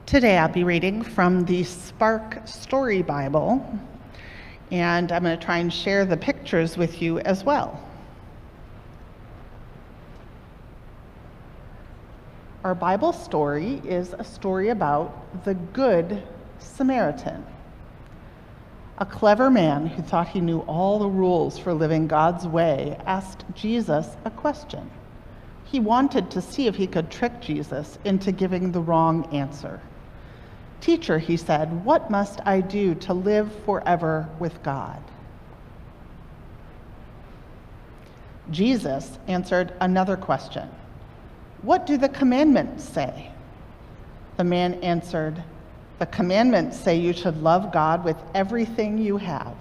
Today I'll be reading from the Spark Story Bible, and I'm going to try and share the pictures with you as well. Our Bible story is a story about the Good Samaritan. A clever man who thought he knew all the rules for living God's way asked Jesus a question. He wanted to see if he could trick Jesus into giving the wrong answer. "Teacher," he said, "what must I do to live forever with God?" Jesus answered another question. "What do the commandments say?" The man answered, "The commandments say you should love God with everything you have,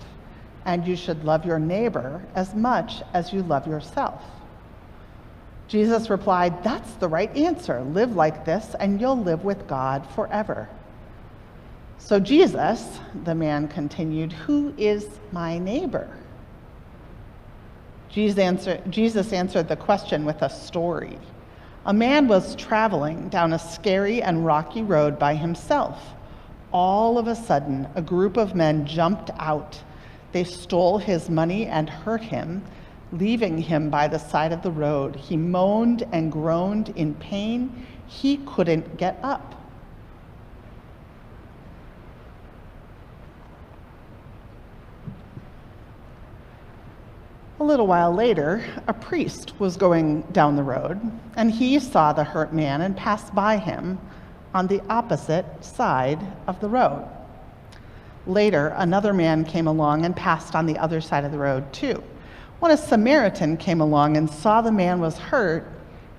and you should love your neighbor as much as you love yourself." Jesus replied, "That's the right answer. Live like this, and you'll live with God forever." "So Jesus," the man continued, "who is my neighbor?" Jesus answered the question with a story. A man was traveling down a scary and rocky road by himself. All of a sudden, a group of men jumped out. They stole his money and hurt him, leaving him by the side of the road. He moaned and groaned in pain. He couldn't get up. A little while later, a priest was going down the road, and he saw the hurt man and passed by him on the opposite side of the road. Later, another man came along and passed on the other side of the road too. When a Samaritan came along and saw the man was hurt,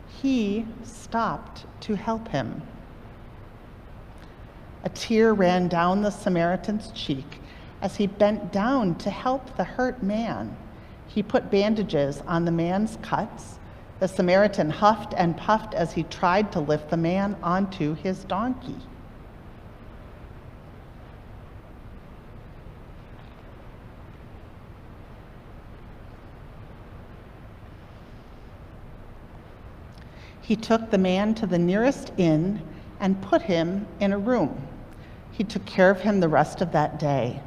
he stopped to help him. A tear ran down the Samaritan's cheek as he bent down to help the hurt man. He put bandages on the man's cuts. The Samaritan huffed and puffed as he tried to lift the man onto his donkey. He took the man to the nearest inn and put him in a room. He took care of him the rest of that day.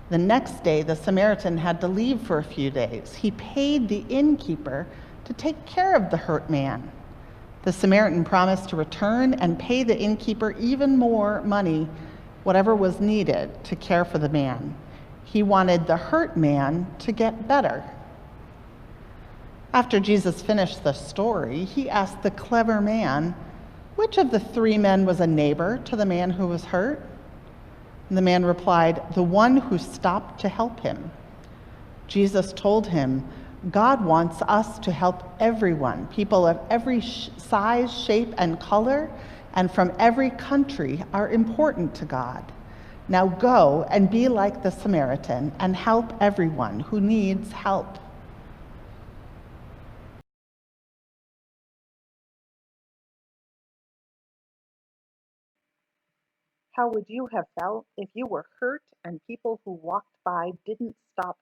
The next day, the Samaritan had to leave for a few days. He paid the innkeeper to take care of the hurt man. The Samaritan promised to return and pay the innkeeper even more money, whatever was needed to care for the man. He wanted the hurt man to get better. After Jesus finished the story, he asked the clever man, "Which of the three men was a neighbor to the man who was hurt?" And the man replied, "The one who stopped to help him." Jesus told him, "God wants us to help everyone. People of every size, shape, and color, and from every country are important to God. Now go and be like the Samaritan and help everyone who needs help." How would you have felt if you were hurt and people who walked by didn't stop